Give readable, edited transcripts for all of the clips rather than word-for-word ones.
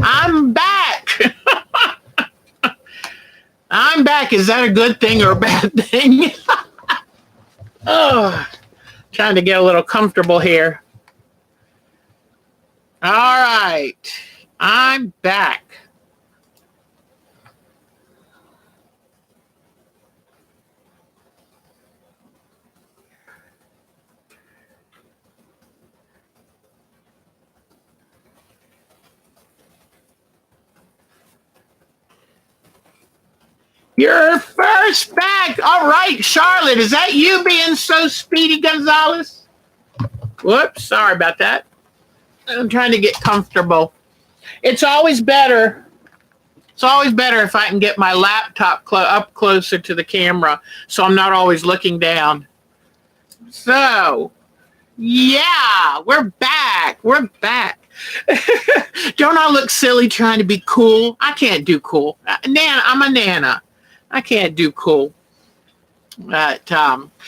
I'm back. I'm back. Is that a good thing or a bad thing? Oh, trying to get a little comfortable here. All right. I'm back. You're first back. All right, Charlotte, is that you being so speedy, Gonzalez? Whoops, sorry about that. I'm trying to get comfortable. It's always better. It's always better if I can get my laptop up closer to the camera so I'm not always looking down. So, yeah, we're back. We're back. Don't I look silly trying to be cool? I can't do cool. Nana, I'm a Nana. I can't do cool. But,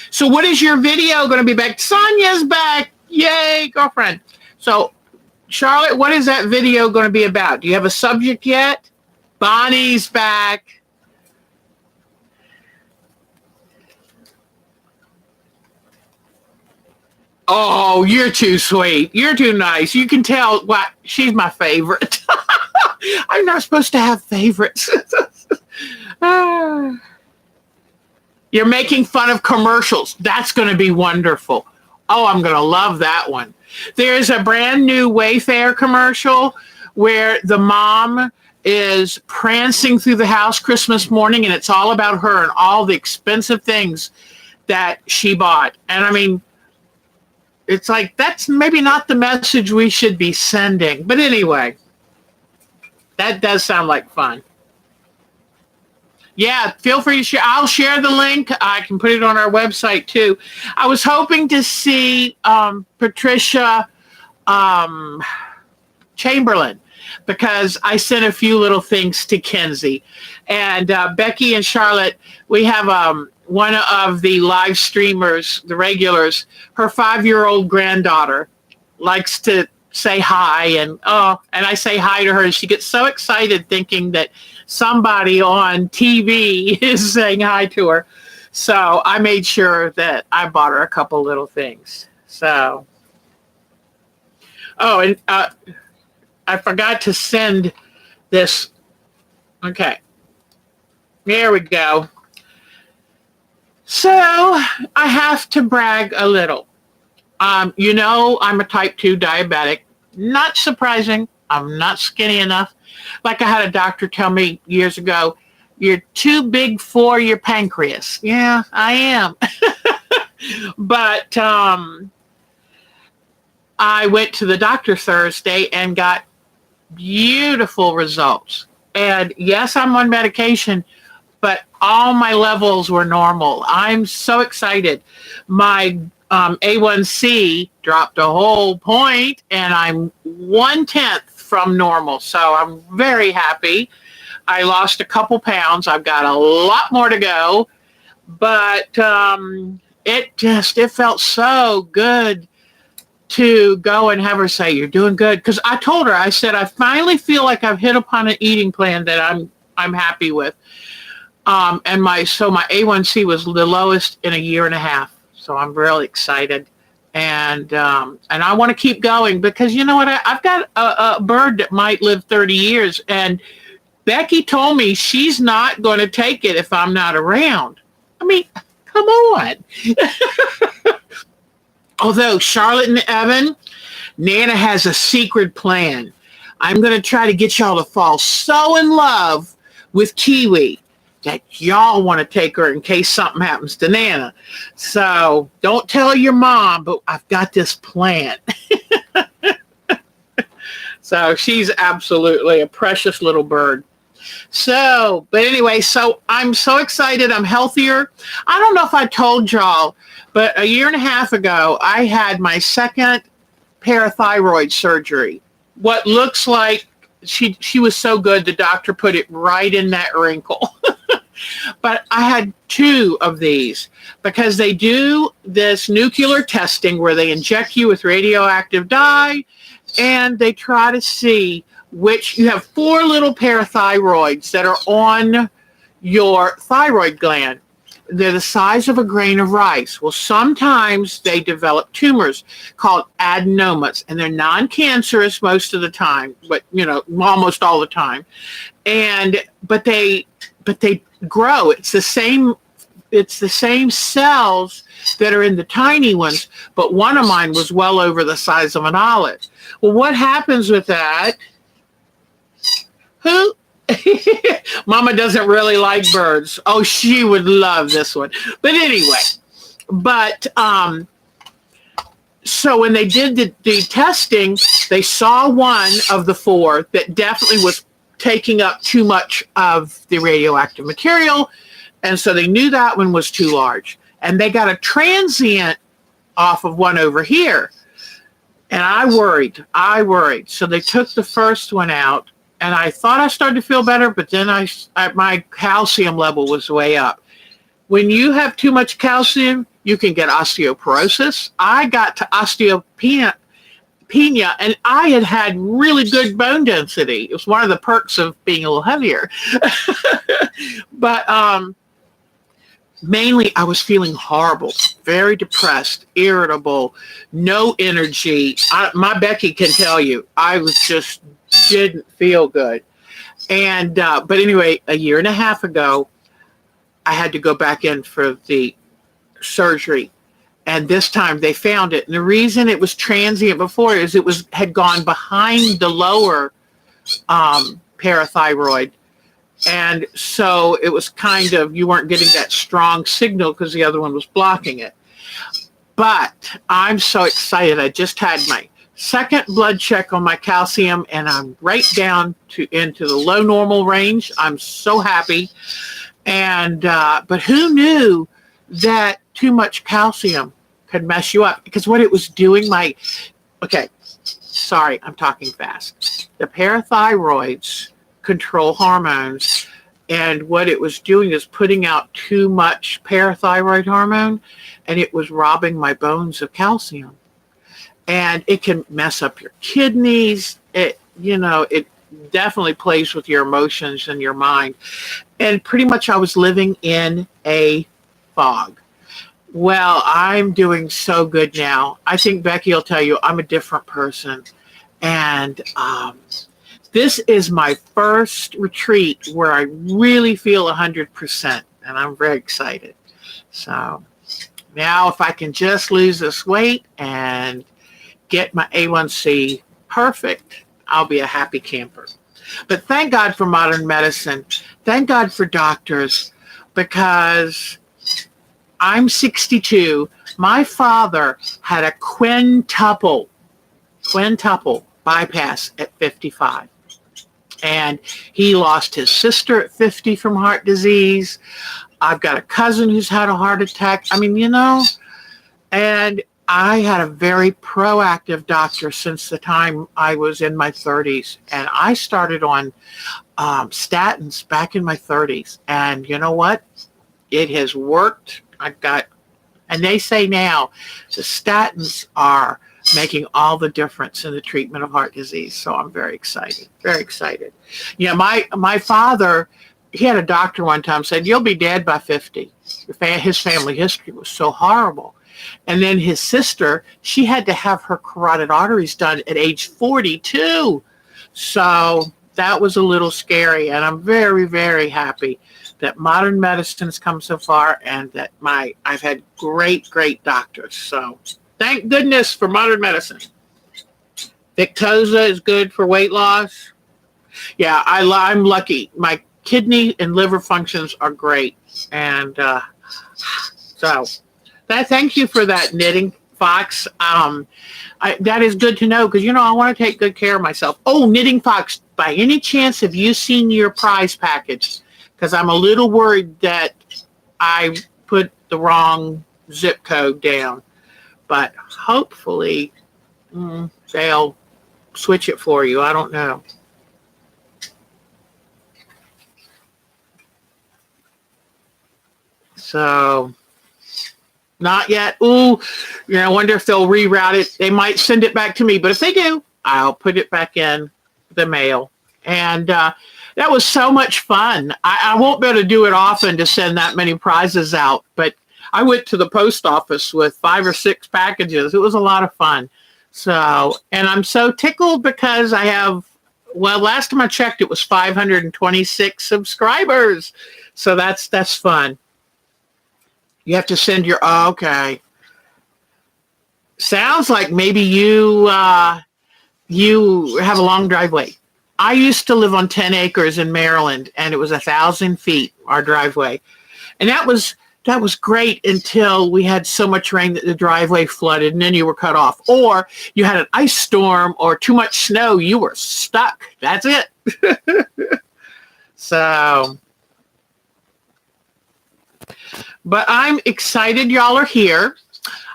so what is your video going to be back? Sonia's back. Yay, girlfriend. So, Charlotte, what is that video going to be about? Do you have a subject yet? Bonnie's back. Oh, you're too sweet. You're too nice. You can tell what she's my favorite. I'm not supposed to have favorites. You're making fun of commercials. That's going to be wonderful. Oh, I'm going to love that one. There's a brand new Wayfair commercial where the mom is prancing through the house Christmas morning, and it's all about her and all the expensive things that she bought. And I mean, it's like, that's maybe not the message we should be sending. But anyway, that does sound like fun. Yeah, feel free to share. I'll share the link. I can put it on our website too. I was hoping to see Patricia Chamberlain because I sent a few little things to Kenzie. And Becky and Charlotte, we have one of the live streamers, the regulars, her 5-year-old granddaughter likes to say hi, and I say hi to her, and she gets so excited thinking that somebody on TV is saying hi to her. So I made sure that I bought her a couple little things. So, and I forgot to send this. Okay, there we go. So I have to brag a little. I'm a type 2 diabetic. Not surprising. I'm not skinny enough. Like I had a doctor tell me years ago, you're too big for your pancreas. Yeah, I am. But I went to the doctor Thursday and got beautiful results. And yes, I'm on medication, but all my levels were normal. I'm so excited. My A1C dropped a whole point, and I'm 1/10 from normal. So I'm very happy. I lost a couple pounds. I've got a lot more to go, but it felt so good to go and have her say, "You're doing good." Because I told her, I said, I finally feel like I've hit upon an eating plan that I'm happy with. And my A1C was the lowest in a year and a half. So I'm really excited. And I want to keep going because you know what? I've got a bird that might live 30 years. And Becky told me she's not going to take it if I'm not around. I mean, come on. Although Charlotte and Evan, Nana has a secret plan. I'm going to try to get y'all to fall so in love with Kiwi that y'all want to take her in case something happens to Nana. So don't tell your mom, but I've got this plan. So she's absolutely a precious little bird. So, but anyway, so I'm so excited. I'm healthier. I don't know if I told y'all, but a year and a half ago, I had my second parathyroid surgery. What looks like she was so good, the doctor put it right in that wrinkle. But I had 2 of these because they do this nuclear testing where they inject you with radioactive dye and they try to see which you have 4 little parathyroids that are on your thyroid gland. They're the size of a grain of rice. Well, sometimes they develop tumors called adenomas, and they're non-cancerous most of the time, but almost all the time. But they grow. It's the same cells that are in the tiny ones, but one of mine was well over the size of an olive. Well, what happens with that? Who? Mama doesn't really like birds. Oh, she would love this one. But anyway, so when they did the testing, they saw one of the 4 that definitely was taking up too much of the radioactive material. And so they knew that one was too large. And they got a transient off of one over here. And I worried. So they took the first one out. And I thought I started to feel better, but then my calcium level was way up. When you have too much calcium, you can get osteoporosis. I got to osteopenia, and I had really good bone density. It was one of the perks of being a little heavier. But mainly I was feeling horrible, very depressed, irritable, no energy. My Becky can tell you, I was just didn't feel good. And but anyway, a year and a half ago, I had to go back in for the surgery, and this time they found it. And the reason it was transient before is had gone behind the lower parathyroid, and so it was kind of, you weren't getting that strong signal because the other one was blocking it. But I'm so excited. I just had my second blood check on my calcium, and I'm right down into the low normal range. I'm so happy. And but who knew that too much calcium could mess you up? Because what it was doing, sorry, I'm talking fast. The parathyroids control hormones, and what it was doing is putting out too much parathyroid hormone, and it was robbing my bones of calcium. And it can mess up your kidneys. It definitely plays with your emotions and your mind. And pretty much I was living in a fog. Well, I'm doing so good now. I think Becky will tell you I'm a different person. And this is my first retreat where I really feel 100%. And I'm very excited. So now if I can just lose this weight and get my A1C perfect, I'll be a happy camper. But thank God for modern medicine. Thank God for doctors, because I'm 62. My father had a quintuple bypass at 55. And he lost his sister at 50 from heart disease. I've got a cousin who's had a heart attack. And I had a very proactive doctor since the time I was in my 30s. And I started on statins back in my 30s. And you know what? It has worked. And they say now the statins are making all the difference in the treatment of heart disease. So I'm very excited, very excited. My father, he had a doctor one time said, "You'll be dead by 50. His family history was so horrible. And then his sister, she had to have her carotid arteries done at age 42. So that was a little scary. And I'm very, very happy that modern medicine has come so far, and that I've had great, great doctors. So thank goodness for modern medicine. Victoza is good for weight loss. Yeah, I'm lucky. My kidney and liver functions are great. And so thank you for that, Knitting Fox. That is good to know, because, I want to take good care of myself. Oh, Knitting Fox, by any chance, have you seen your prize package? Because I'm a little worried that I put the wrong zip code down. But hopefully they'll switch it for you. I don't know. So, not yet. Ooh, I wonder if they'll reroute it. They might send it back to me. But if they do, I'll put it back in. the mail. And that was so much fun. I won't be able to do it often to send that many prizes out, but I went to the post office with 5 or 6 packages. It was a lot of fun. So, and I'm so tickled because I have, well, last time I checked, it was 526 subscribers. So that's fun. You have to send your, oh, okay. Sounds like maybe you have a long driveway. I used to live on 10 acres in Maryland, and it was 1,000 feet, our driveway. And that was great until we had so much rain that the driveway flooded, and then you were cut off. Or you had an ice storm or too much snow, you were stuck. That's it. So, but I'm excited y'all are here.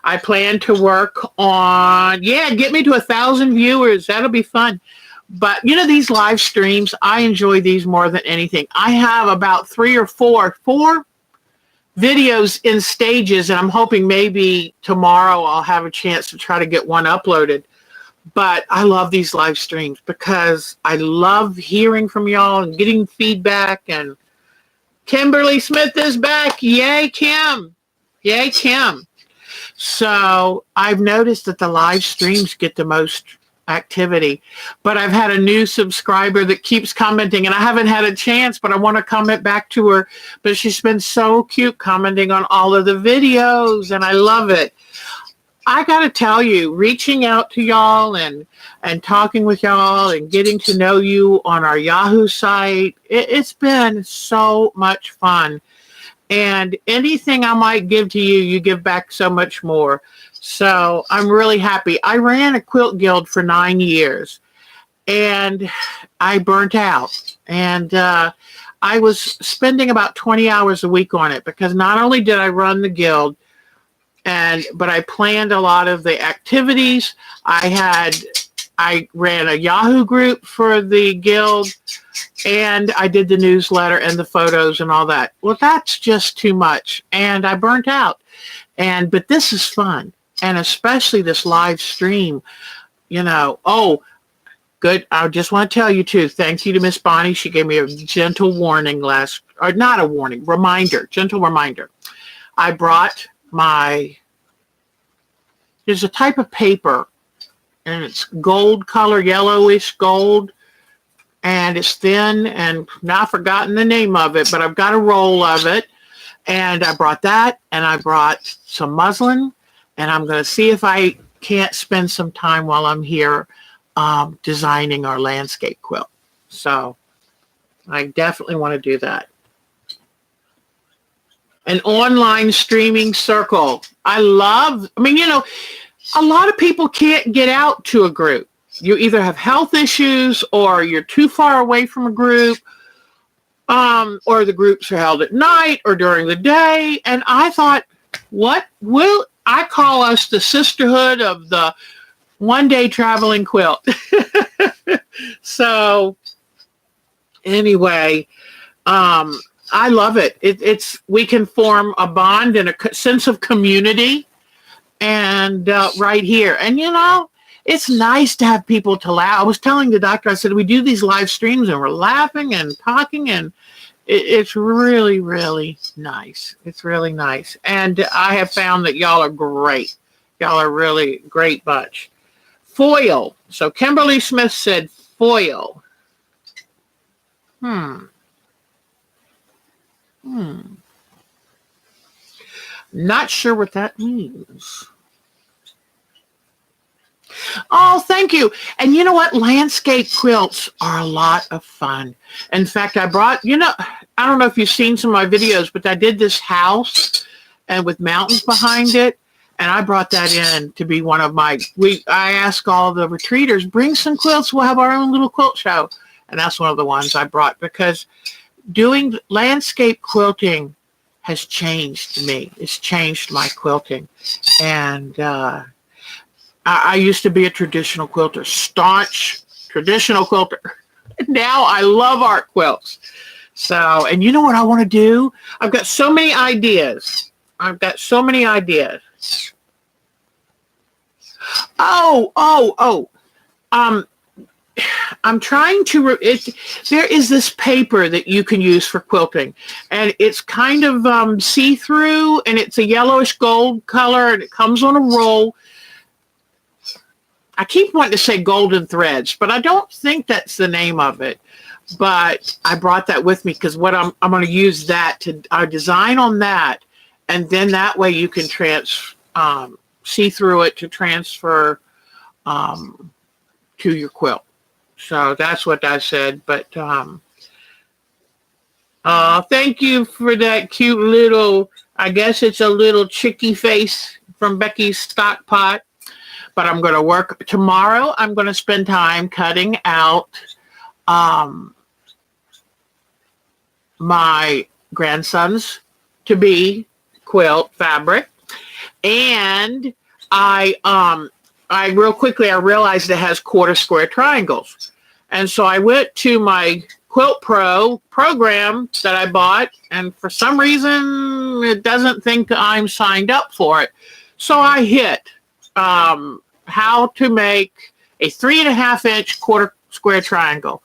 I plan to work on, get me to 1,000 viewers. That'll be fun. But, these live streams, I enjoy these more than anything. I have about 3 or 4 videos in stages, and I'm hoping maybe tomorrow I'll have a chance to try to get one uploaded. But I love these live streams because I love hearing from y'all and getting feedback. And Kimberly Smith is back. Yay, Kim. Yay, Kim. So I've noticed that the live streams get the most activity, but I've had a new subscriber that keeps commenting, and I haven't had a chance, but I want to comment back to her. But she's been so cute commenting on all of the videos, and I love it. I got to tell you, reaching out to y'all and talking with y'all and getting to know you on our Yahoo site, it's been so much fun. And anything I might give to you, you give back so much more. So I'm really happy. I ran a quilt guild for 9 years, and I burnt out. And I was spending about 20 hours a week on it because not only did I run the guild, but I planned a lot of the activities. I ran a Yahoo group for the guild, and I did the newsletter and the photos and all that. Well, that's just too much, and I burnt out. But this is fun, and especially this live stream, Oh, good. I just want to tell you, too, thank you to Miss Bonnie. She gave me a gentle warning not a warning, gentle reminder. I brought there's a type of paper, and it's gold color, yellowish gold, and it's thin, and now I've forgotten the name of it, but I've got a roll of it, and I brought that, and I brought some muslin, and I'm going to see if I can't spend some time while I'm here designing our landscape quilt. So I definitely want to do that. An online streaming circle. A lot of people can't get out to a group. You either have health issues, or you're too far away from a group, or the groups are held at night or during the day. And I thought, I call us the sisterhood of the one-day traveling quilt. So anyway, I love it. We can form a bond and a sense of community, and right here. And it's nice to have people to laugh. I was telling the doctor, I said, we do these live streams and we're laughing and talking, and it's really, really nice. It's really nice. And I have found that y'all are great. Y'all are really great bunch. Foil. So Kimberly Smith said foil. Not sure what that means. Oh, thank you. And you know what? Landscape quilts are a lot of fun. In fact, I brought, I don't know if you've seen some of my videos, but I did this house and with mountains behind it. And I brought that in to be one of I asked all the retreaters, bring some quilts. We'll have our own little quilt show. And that's one of the ones I brought, because doing landscape quilting has changed me. It's changed my quilting. And I used to be a traditional quilter, staunch traditional quilter. Now I love art quilts. So, and you know what I want to do? I've got so many ideas. I'm trying to, there is this paper that you can use for quilting, and it's kind of see-through, and it's a yellowish gold color, and it comes on a roll. I keep wanting to say golden threads, but I don't think that's the name of it. But I brought that with me because what I'm going to use that to design on that, and then that way you can see through it to transfer to your quilt. So that's what I said. But thank you for that cute little, I guess it's a little chicky face from Becky's stock pot. But I'm going to work tomorrow. I'm going to spend time cutting out my grandson's to-be quilt fabric. And I real quickly, I realized it has quarter square triangles. And so I went to my Quilt Pro program that I bought, and for some reason, it doesn't think I'm signed up for it. So I hit how to make a 3.5-inch quarter square triangle.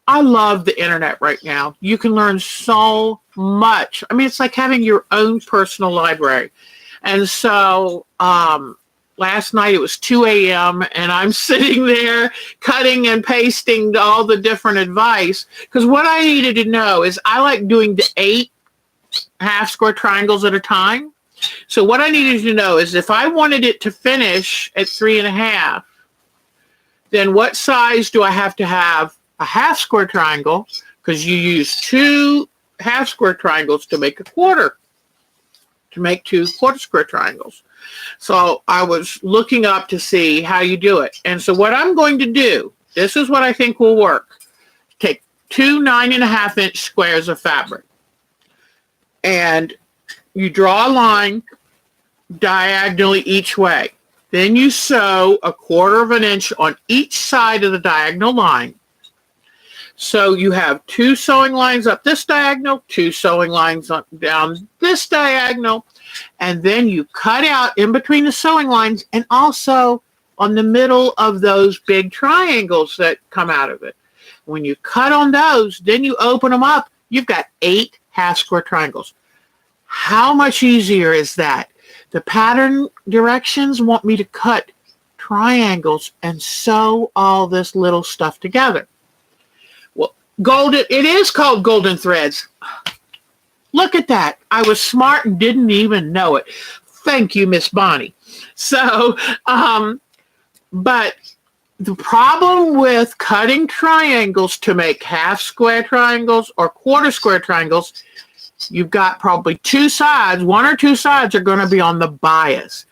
I love the internet right now. You can learn so much. I mean, it's like having your own personal library. And so last night it was 2 a.m. and I'm sitting there cutting and pasting all the different advice, because what I needed to know is I like doing the 8 half square triangles at a time. So what I needed to know is if I wanted it to finish at 3.5, then what size do I have to have a half square triangle? Because you use 2 half square triangles to make a quarter, to make 2 quarter square triangles. So I was looking up to see how you do it. And so what I'm going to do, this is what I think will work. Take 2 9.5-inch squares of fabric, and you draw a line diagonally each way. Then you sew 1/4 inch on each side of the diagonal line. So you have 2 sewing lines up this diagonal, 2 sewing lines down this diagonal, and then you cut out in between the sewing lines and also on the middle of those big triangles that come out of it. When you cut on those, then you open them up. You've got 8 half square triangles. How much easier is that? The pattern directions want me to cut triangles and sew all this little stuff together. Well, it is called golden threads. Look at that. I was smart and didn't even know it. Thank you, Miss Bonnie. So, but the problem with cutting triangles to make half square triangles or quarter square triangles, you've got probably 2 sides, 1 or 2 sides are going to be on the bias.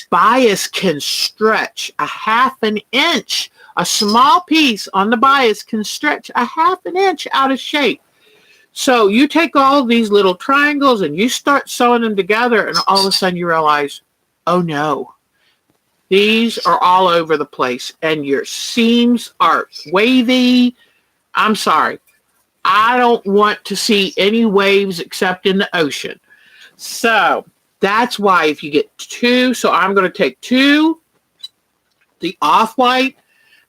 Bias can stretch 1/2 inch. A small piece on the bias can stretch 1/2 inch out of shape. So you take all these little triangles and you start sewing them together, and all of a sudden you realize, oh no, these are all over the place and your seams are wavy. I'm sorry. I don't want to see any waves except in the ocean. So that's why if you get 2, so I'm going to take 2, the off-white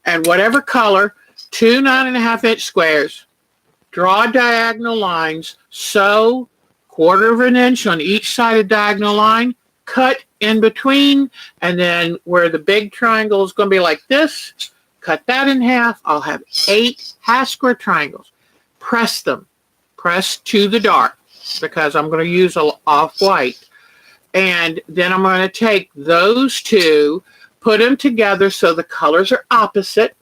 and whatever color, 2 9.5-inch squares, draw diagonal lines, sew 1/4 inch on each side of diagonal line, cut in between, and then where the big triangle is going to be like this, cut that in half. I'll have 8 half square triangles. Press them. Press to the dark because I'm going to use off-white. And then I'm going to take those 2, put them together so the colors are opposite.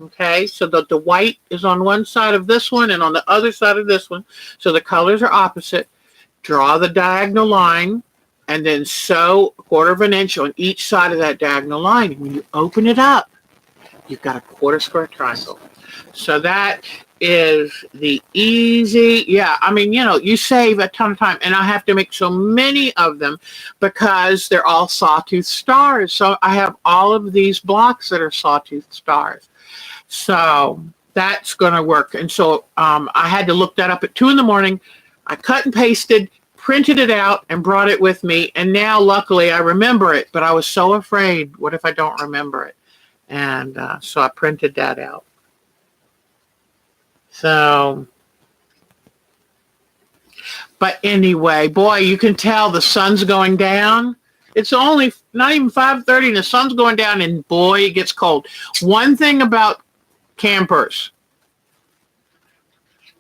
Okay, so that the white is on one side of this one and on the other side of this one. So the colors are opposite. Draw the diagonal line and then sew 1/4 inch on each side of that diagonal line. When you open it up, you've got a quarter square triangle. So that is the easy, I mean, you save a ton of time, and I have to make so many of them because they're all sawtooth stars. So I have all of these blocks that are sawtooth stars. So that's going to work. And so I had to look that up at 2 a.m. I cut and pasted, printed it out, and brought it with me. And now, luckily, I remember it. But I was so afraid, what if I don't remember it? And so I printed that out. So, but anyway, boy, you can tell the sun's going down. It's only not even 5:30 and the sun's going down, and boy, it gets cold. One thing about campers,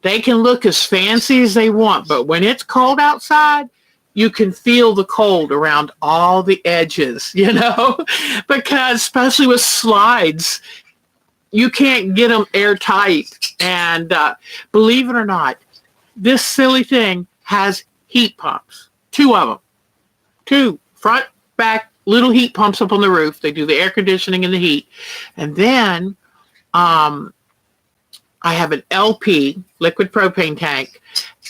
they can look as fancy as they want, but when it's cold outside, you can feel the cold around all the edges, because especially with slides, you can't get them airtight. And believe it or not, this silly thing has heat pumps, 2 of them, 2 front, back, little heat pumps up on the roof. They do the air conditioning and the heat. And then I have an LP, liquid propane tank.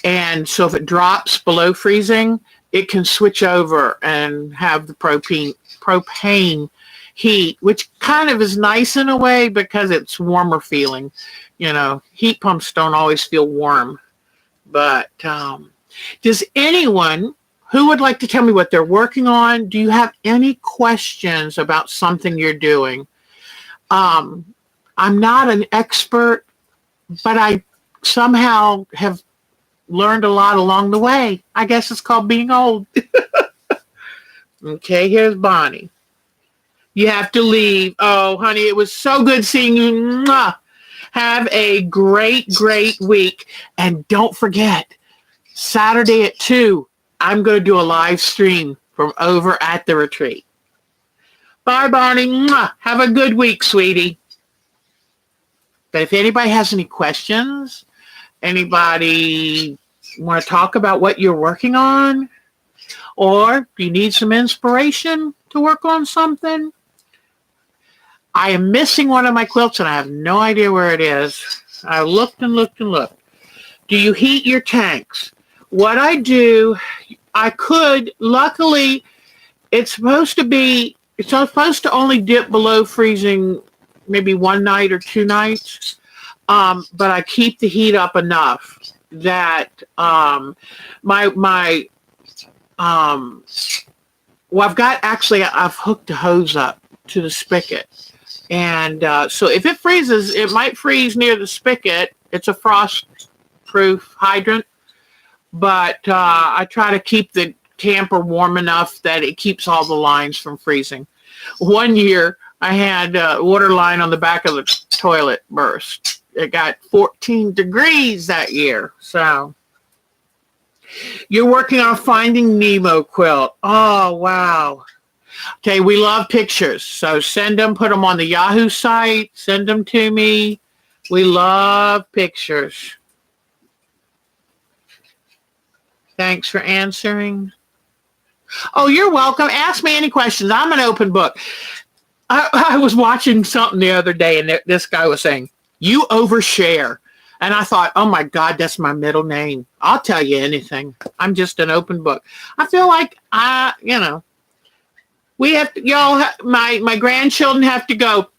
And so if it drops below freezing, it can switch over and have the propane heat, which kind of is nice in a way because it's warmer feeling. Heat pumps don't always feel warm. But does anyone who would like to tell me what they're working on? Do you have any questions about something you're doing? I'm not an expert, but I somehow have learned a lot along the way. I guess it's called being old. Okay, here's Bonnie. You have to leave. Oh, honey, it was so good seeing you. Mwah. Have a great, great week. And don't forget, Saturday at 2, I'm going to do a live stream from over at the retreat. Bye, Bonnie. Mwah. Have a good week, sweetie. But if anybody has any questions, anybody want to talk about what you're working on, or do you need some inspiration to work on something? I am missing one of my quilts and I have no idea where it is. I looked and looked and looked. Do you heat your tanks? What I do, I could, luckily, it's supposed to only dip below freezing maybe 1 night or 2 nights. But I keep the heat up enough that I've hooked the hose up to the spigot. And so if it freezes, it might freeze near the spigot. It's a frost-proof hydrant. But I try to keep the camper warm enough that it keeps all the lines from freezing. One year, I had a water line on the back of the toilet burst. It got 14 degrees that year. So you're working on Finding Nemo quilt. Oh, wow. Okay, we love pictures. So send them, put them on the Yahoo site. Send them to me. We love pictures. Thanks for answering. Oh, you're welcome. Ask me any questions. I'm an open book. I was watching something the other day, and this guy was saying, you overshare. And I thought, oh, my God, that's my middle name. I'll tell you anything. I'm just an open book. I feel like, we have to, my grandchildren have to go.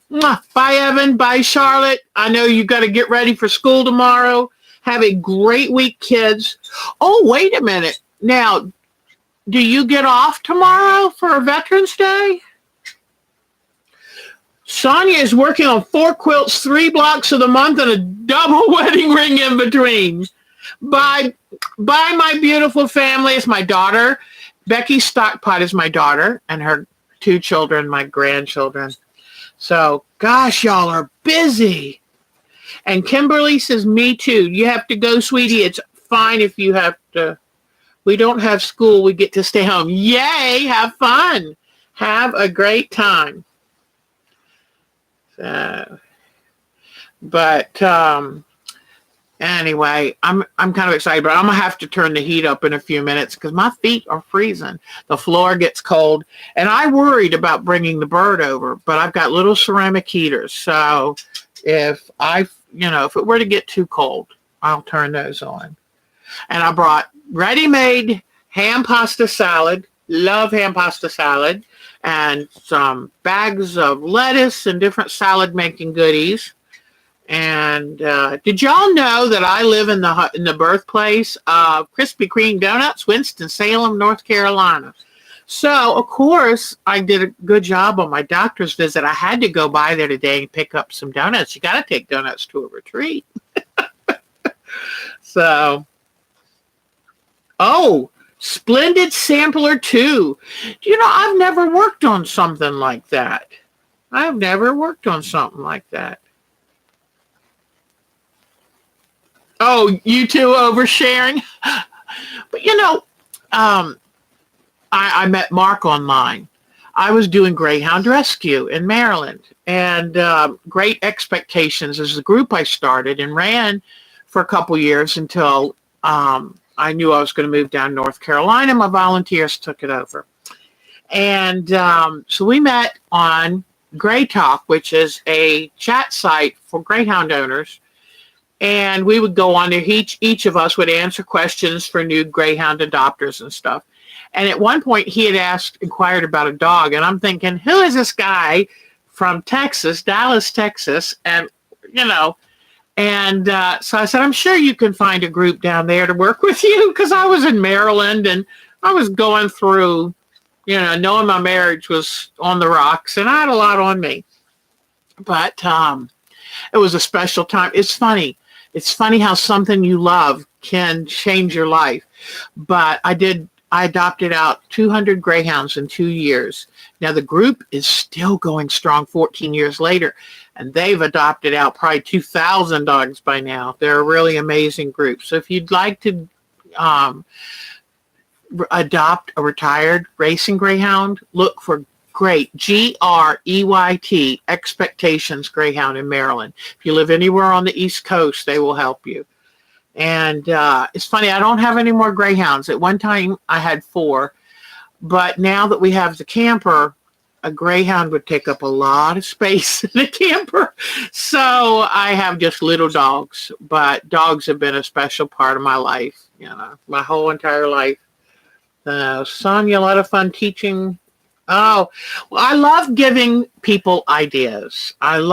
Bye, Evan. Bye, Charlotte. I know you got to get ready for school tomorrow. Have a great week, kids. Oh, wait a minute. Now, do you get off tomorrow for Veterans Day? Sonia is working on 4 quilts, 3 blocks of the month, and a double wedding ring in between. Bye, my beautiful family. It's my daughter. Becky Stockpot is my daughter, and her 2 children, my grandchildren. So, gosh, y'all are busy. And Kimberly says, me too. You have to go, sweetie. It's fine if you have to. We don't have school. We get to stay home. Yay, have fun. Have a great time. But anyway, I'm kind of excited, but I'm gonna have to turn the heat up in a few minutes because my feet are freezing. The floor gets cold, and I worried about bringing the bird over, but I've got little ceramic heaters. So if it were to get too cold, I'll turn those on. And I brought ready-made ham pasta salad. Love ham pasta salad. And some bags of lettuce and different salad making goodies. And did y'all know that I live in the birthplace of Krispy Kreme Donuts, Winston-Salem, North Carolina? So, of course, I did a good job on my doctor's visit. I had to go by there today and pick up some donuts. You got to take donuts to a retreat. So, oh, splendid sampler too. I've never worked on something like that. I've never worked on something like that. Oh, you two oversharing? But I met Mark online. I was doing Greyhound Rescue in Maryland, and Great Expectations is the group I started and ran for a couple years until I knew I was going to move down to North Carolina. My volunteers took it over. And so we met on Grey Talk, which is a chat site for Greyhound owners. And we would go on there. Each of us would answer questions for new Greyhound adopters and stuff. And at one point, he had inquired about a dog. And I'm thinking, who is this guy from Texas, Dallas, Texas? And, so I said, I'm sure you can find a group down there to work with you, because I was in Maryland and I was going through, knowing my marriage was on the rocks and I had a lot on me. But it was a special time. It's funny. It's funny how something you love can change your life. But I adopted out 200 Greyhounds in 2 years. Now the group is still going strong 14 years later, and they've adopted out probably 2,000 dogs by now. They're a really amazing group. So if you'd like to adopt a retired racing Greyhound, look for Great, Greyt, Expectations Greyhound in Maryland. If you live anywhere on the East Coast, they will help you. And it's funny, I don't have any more Greyhounds. At one time, I had 4. But now that we have the camper, a Greyhound would take up a lot of space in the camper. So I have just little dogs. But dogs have been a special part of my life, my whole entire life. Sonia, a lot of fun teaching. Oh, well, I love giving people ideas. And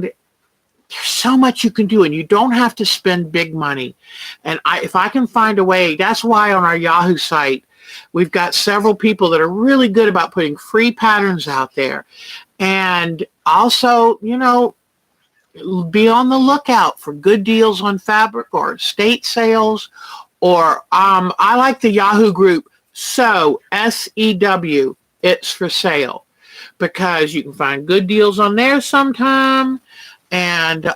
there's so much you can do, and you don't have to spend big money. And if I can find a way, that's why on our Yahoo site, we've got several people that are really good about putting free patterns out there. And also, be on the lookout for good deals on fabric or estate sales. Or I like the Yahoo group, So, SEW, it's for sale, because you can find good deals on there sometime. And,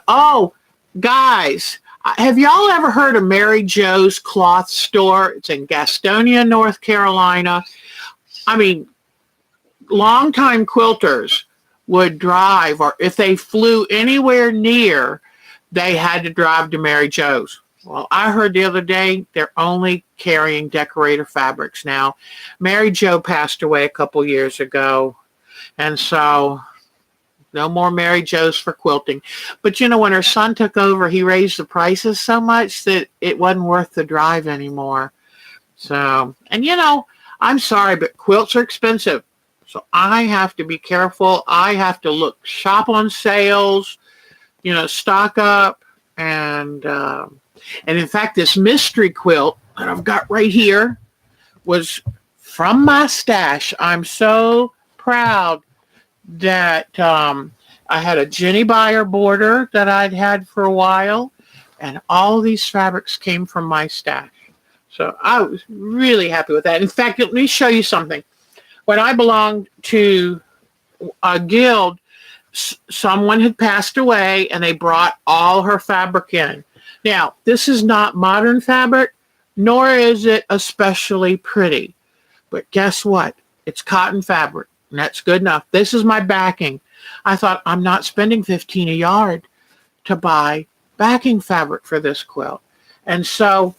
guys, have y'all ever heard of Mary Jo's Cloth Store? It's in Gastonia, North Carolina. I mean, longtime quilters would drive, or if they flew anywhere near, they had to drive to Mary Jo's. Well, I heard the other day they're only carrying decorator fabrics now. Mary Jo passed away a couple years ago, and so no more Mary Jo's for quilting. But, when her son took over, he raised the prices so much that it wasn't worth the drive anymore. So, and, I'm sorry, but quilts are expensive. So I have to be careful. I have to shop on sales, stock up, and in fact, this mystery quilt that I've got right here was from my stash. I'm so proud that I had a Jenny Beyer border that I'd had for a while, and all these fabrics came from my stash. So I was really happy with that. In fact, let me show you something. When I belonged to a guild, someone had passed away, and they brought all her fabric in. Now, this is not modern fabric, nor is it especially pretty. But guess what? It's cotton fabric, and that's good enough. This is my backing. I thought, I'm not spending $15 a yard to buy backing fabric for this quilt. And so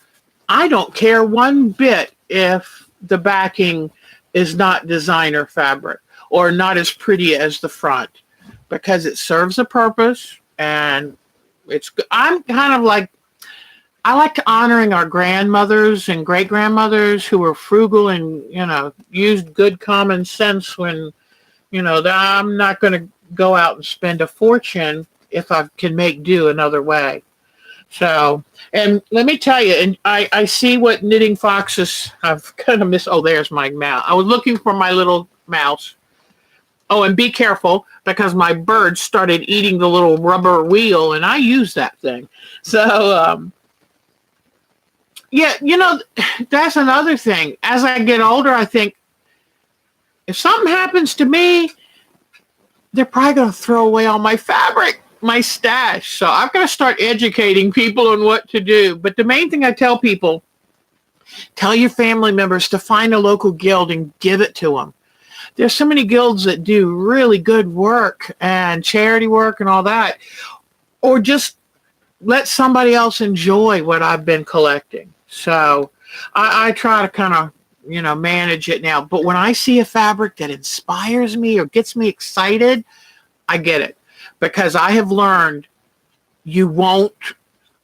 I don't care one bit if the backing is not designer fabric or not as pretty as the front, because it serves a purpose, and I'm kind of like, I like honoring our grandmothers and great-grandmothers who were frugal and, used good common sense when, I'm not going to go out and spend a fortune if I can make do another way. So, and let me tell you, and I see what Knitting Foxes, I've kind of missed, there's my mouse. I was looking for my little mouse. Oh, and be careful because my bird started eating the little rubber wheel, and I use that thing. So, yeah, that's another thing. As I get older, I think if something happens to me, they're probably going to throw away all my fabric, my stash. So I've got to start educating people on what to do. But the main thing I tell people, tell your family members to find a local guild and give it to them. There's so many guilds that do really good work and charity work and all that. Or just let somebody else enjoy what I've been collecting. So I try to kind of, manage it now. But when I see a fabric that inspires me or gets me excited, I get it. Because I have learned you won't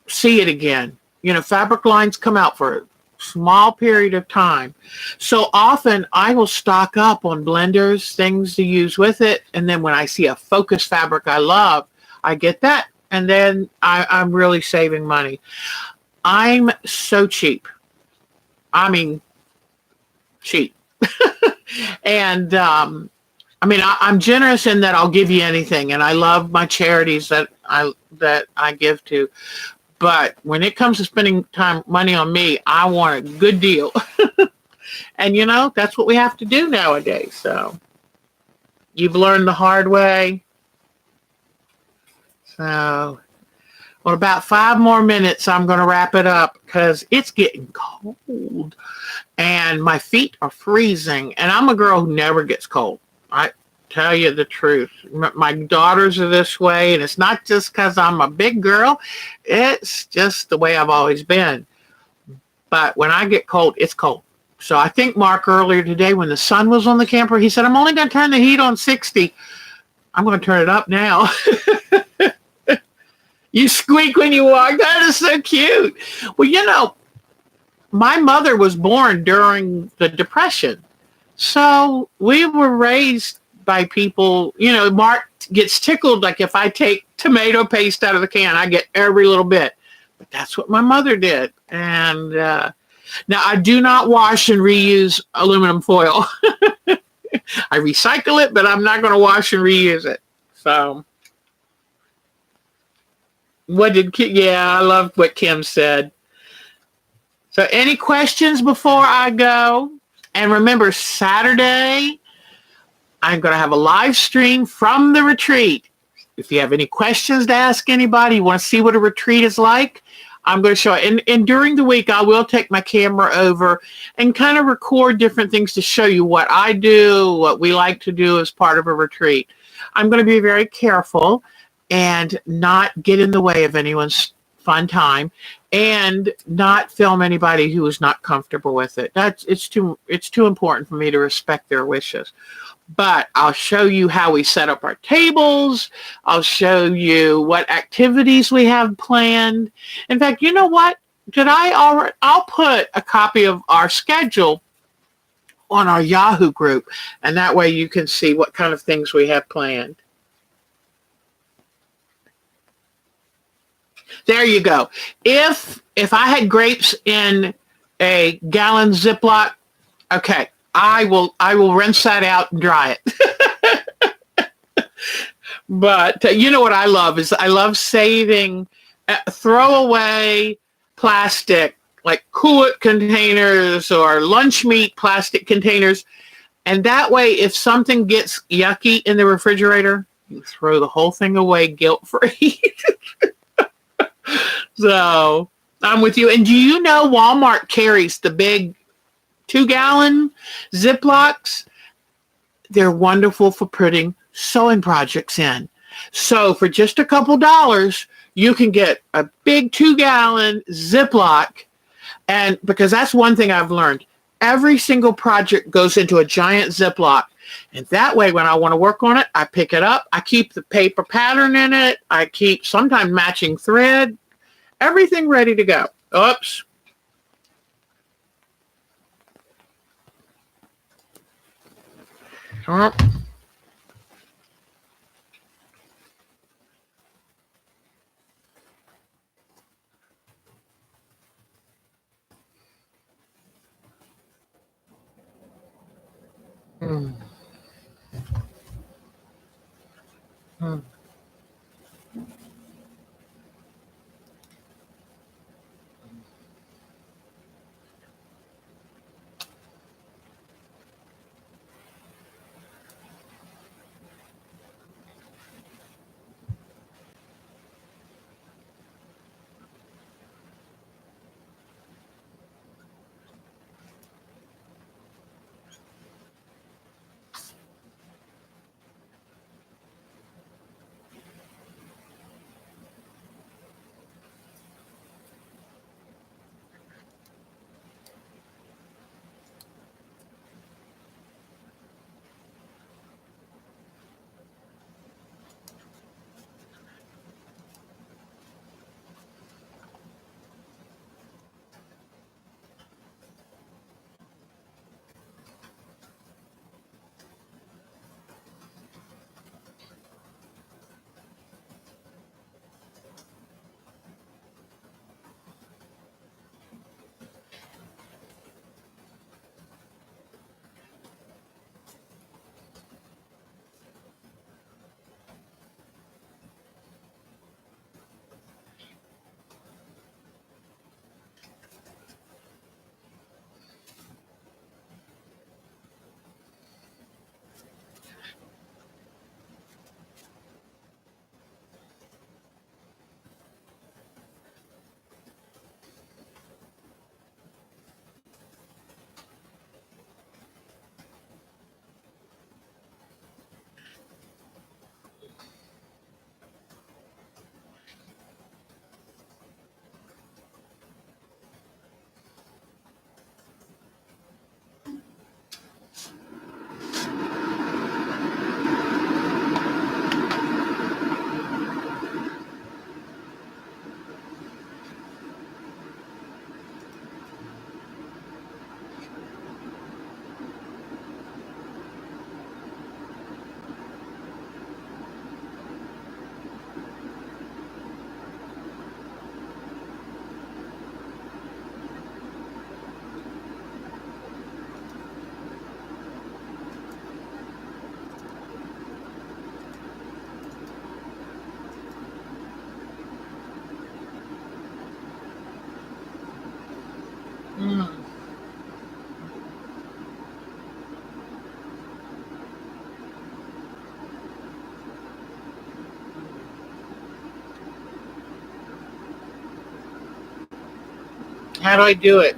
see it again. Fabric lines come out for a small period of time. So often I will stock up on blenders, things to use with it. And then when I see a focus fabric I love, I get that. And then I'm really saving money. I'm so cheap. I mean, cheap. And I'm generous in that I'll give you anything, and I love my charities that I give to. But when it comes to spending money on me, I want a good deal. And that's what we have to do nowadays. So you've learned the hard way. So, well, about 5 more minutes, I'm going to wrap it up because it's getting cold and my feet are freezing. And I'm a girl who never gets cold. I tell you the truth. My daughters are this way, and it's not just because I'm a big girl. It's just the way I've always been. But when I get cold, it's cold. So I think Mark earlier today when the sun was on the camper, he said, I'm only going to turn the heat on 60. I'm going to turn it up now. You squeak when you walk. That is so cute. Well, my mother was born during the Depression. So we were raised by people, Mark gets tickled. Like if I take tomato paste out of the can, I get every little bit. But that's what my mother did. And now I do not wash and reuse aluminum foil. I recycle it, but I'm not going to wash and reuse it. So I love what Kim said. So any questions before I go? And remember, Saturday, I'm going to have a live stream from the retreat. If you have any questions to ask anybody, you want to see what a retreat is like, I'm going to show it. And during the week, I will take my camera over and kind of record different things to show you what I do, what we like to do as part of a retreat. I'm going to be very careful and not get in the way of anyone's fun time and not film anybody who is not comfortable with it. It's too important for me to respect their wishes. But I'll show you how we set up our tables. I'll show you what activities we have planned. In fact, you know what? I'll put a copy of our schedule on our Yahoo group, and that way you can see what kind of things we have planned. There you go. If I had grapes in a gallon Ziploc, okay, I will rinse that out and dry it. But you know what I love is I love saving throwaway plastic, like Quilt containers or lunch meat plastic containers. And that way, if something gets yucky in the refrigerator, you throw the whole thing away guilt-free. So I'm with you. And do you know Walmart carries the big 2-gallon Ziplocs? They're wonderful for putting sewing projects in. So for just a couple dollars, you can get a big 2-gallon Ziploc. And because that's one thing I've learned, every single project goes into a giant Ziploc. And that way, when I want to work on it, I pick it up. I keep the paper pattern in it. I keep sometimes matching thread. Everything ready to go. Oops. Mm. Mm. How do I do it?